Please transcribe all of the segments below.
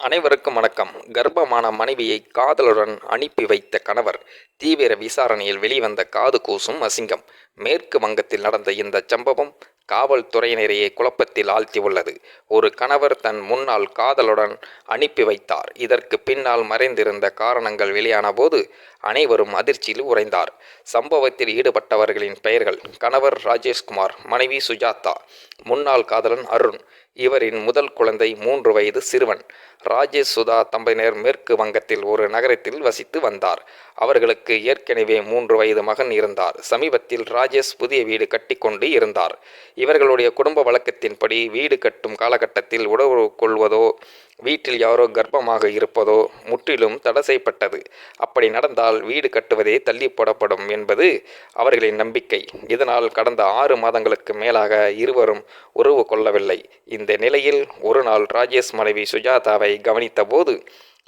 அனைவருக்கும் வணக்கம். கர்ப்பமான மனைவியை காதலுடன் அனுப்பி வைத்த கணவர் தீவிர விசாரணையில் வெளிவந்த காது கூசும் அசிங்கம். மேற்கு வங்கத்தில் நடந்த இந்த சம்பவம் காவல்துறையினரையே குழப்பத்தில் ஆழ்த்தியுள்ளது. ஒரு கணவர் தன் முன்னாள் காதலுடன் அனுப்பி வைத்தார். இதற்கு பின்னால் மறைந்திருந்த காரணங்கள் வெளியான போது அனைவரும் அதிர்ச்சியில் உறைந்தார். சம்பவத்தில் ஈடுபட்டவர்களின் பெயர்கள்: கணவர் ராஜேஷ்குமார், மனைவி சுஜாதா, முன்னாள் காதலன் அருண். இவரின் முதல் குழந்தை 3 வயது சிறுவன். ராஜேஷ் சுதா தம்பதியினர் மேற்கு வங்கத்தில் ஒரு நகரத்தில் வசித்து வந்தார். அவர்களுக்கு ஏற்கனவே 3 வயது மகன் இருந்தார். சமீபத்தில் ராஜேஷ் புதிய வீடு கட்டிக்கொண்டு இருந்தார். இவர்களுடைய குடும்ப வழக்கத்தின்படி வீடு கட்டும் காலகட்டத்தில் உறவு கொள்வதோ வீட்டில் யாரோ கர்ப்பமாக இருப்பதோ முற்றிலும் தடை செய்யப்பட்டது. அப்படி நடந்தால் வீடு கட்டுவதே தள்ளி போடப்படும் என்பது அவர்களின் நம்பிக்கை. இதனால் கடந்த 6 மாதங்களுக்கு மேலாக இருவரும் உறவு கொள்ளவில்லை. இந்த நிலையில் ஒரு நாள் ராஜேஷ் மனைவி சுஜாதாவை கவனித்த போது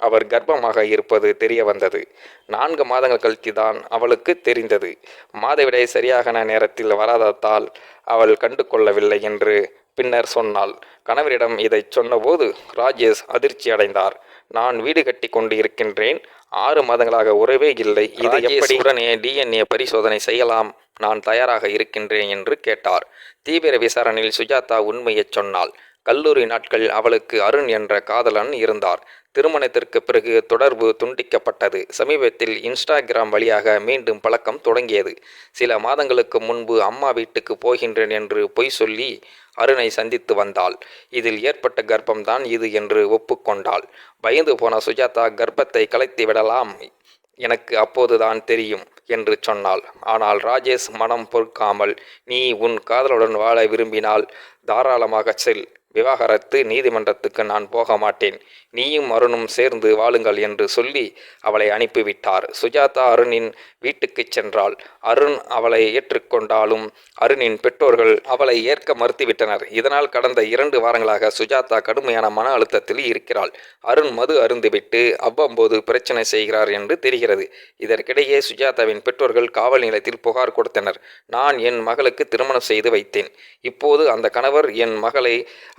அவர் கர்ப்பமாக இருப்பது தெரிய வந்தது. 4 மாதங்கள் கழித்துதான் அவளுக்கு தெரிந்தது. மாதவிடாய் சரியான நேரத்தில் வராததால் அவள் கண்டு கொள்ளவில்லை என்று பின்னர் சொன்னாள். கணவரிடம் இதை சொன்னபோது ராஜேஷ் அதிர்ச்சி அடைந்தார். நான் வீடு கட்டி கொண்டு இருக்கின்றேன், 6 மாதங்களாக உறவே இல்லை, இது எப்படி? உடனே DNA பரிசோதனை செய்யலாம், நான் தயாராக இருக்கின்றேன் என்று கேட்டார். தீவிர விசாரணையில் சுஜாதா உண்மையை சொன்னாள். கல்லூரி நாட்கள் அவளுக்கு அருண் என்ற காதலன் இருந்தார். திருமணத்திற்கு பிறகு தொடர்பு துண்டிக்கப்பட்டது. சமீபத்தில் இன்ஸ்டாகிராம் வழியாக மீண்டும் பழக்கம் தொடங்கியது. சில மாதங்களுக்கு முன்பு அம்மா வீட்டுக்கு போகின்றேன் என்று பொய் சொல்லி அருணை சந்தித்து வந்தாள். இதில் ஏற்பட்ட கர்ப்பம்தான் இது என்று ஒப்புக்கொண்டாள். பயந்து போன சுஜாதா கர்ப்பத்தை கலைத்து விடலாம், எனக்கு அப்போதுதான் தெரியும் என்று சொன்னாள். ஆனால் ராஜேஷ் மனம் பொறுக்காமல், நீ உன் காதலுடன் வாழ விரும்பினால் தாராளமாக செல், விவாகரத்து நீதிமன்றத்துக்கு நான் போக மாட்டேன், நீயும் அருணும் சேர்ந்து வாழுங்கள் என்று சொல்லி அவளை அனுப்பிவிட்டார். சுஜாதா அருணின் வீட்டுக்கு சென்றாள். அருண் அவளை ஏற்றுக்கொண்டாலும் அருணின் பெற்றோர்கள் அவளை ஏற்க மறுத்துவிட்டனர். இதனால் கடந்த 2 வாரங்களாக சுஜாதா கடுமையான மன அழுத்தத்தில் இருக்கிறாள். அருண் மது அருந்துவிட்டு அவ்வப்போது பிரச்சனை செய்கிறார் என்று தெரிகிறது. இதற்கிடையே சுஜாதாவின் பெற்றோர்கள் காவல் நிலையத்தில் புகார் கொடுத்தனர். நான் என் மகளுக்கு திருமணம் செய்து வைத்தேன், இப்போது அந்த கணவர் என் மகளை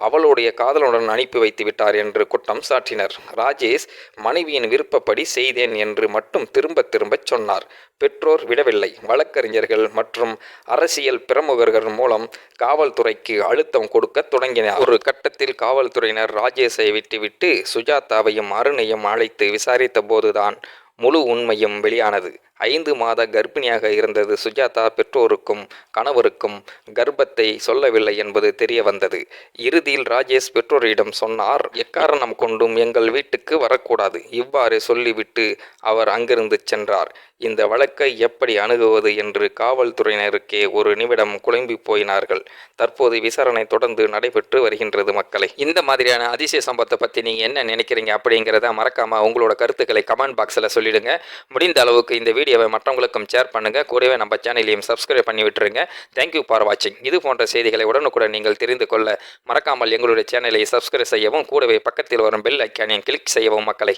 அவளுடைய காதலுடன் அனுப்பி வைத்து விட்டார் என்று குற்றம் சாட்டினர். ராஜேஷ் மனைவியின் விருப்பப்படி செய்தேன் என்று மட்டும் திரும்ப திரும்ப சொன்னார். பெற்றோர் விடவில்லை. வழக்கறிஞர்கள் மற்றும் அரசியல் பிரமுகர்கள் மூலம் காவல்துறைக்கு அழுத்தம் கொடுக்க தொடங்கினார். ஒரு கட்டத்தில் காவல்துறையினர் ராஜேஷை விட்டுவிட்டு சுஜாதாவையும் அருணையும் அழைத்து விசாரித்த போதுதான் முழு உண்மையும் வெளியானது. 5 மாத கர்ப்பிணியாக இருந்தது சுஜாதா. பெற்றோருக்கும் கணவருக்கும் கர்ப்பத்தை சொல்லவில்லை என்பது தெரிய வந்தது. இறுதியில் ராஜேஷ் பெற்றோரிடம் சொன்னார், எக்காரணம் கொண்டும் எங்கள் வீட்டுக்கு வரக்கூடாது. இவ்வாறு சொல்லிவிட்டு அவர் அங்கிருந்து சென்றார். இந்த வழக்கை எப்படி அணுகுவது என்று காவல்துறையினருக்கே ஒரு நிமிடம் குழம்பி போயினார்கள். தற்போது விசாரணை தொடர்ந்து நடைபெற்று வருகின்றது. மக்களை, இந்த மாதிரியான அதிசய சம்பவத்தை பற்றி நீங்கள் என்ன நினைக்கிறீங்க அப்படிங்கிறத மறக்காமல் உங்களோட கருத்துக்களை கமெண்ட் பாக்ஸில் சொல்லிடுங்க. முடிந்த அளவுக்கு இந்த வீடியோவை மற்றவங்களுக்கும் ஷேர் பண்ணுங்கள். கூடவே நம்ம சேனலையும் சப்ஸ்கிரைப் பண்ணி விட்டுருங்க. தேங்க்யூ ஃபார் வாட்சிங். இது போன்ற செய்திகளை உடனுக்குடன் நீங்கள் தெரிந்து கொள்ள மறக்காமல் எங்களுடைய சேனலை சப்ஸ்கிரைப் செய்யவும், கூடவே பக்கத்தில் வரும் பெல் ஐக்கானையும் கிளிக் செய்யவும். மக்களை.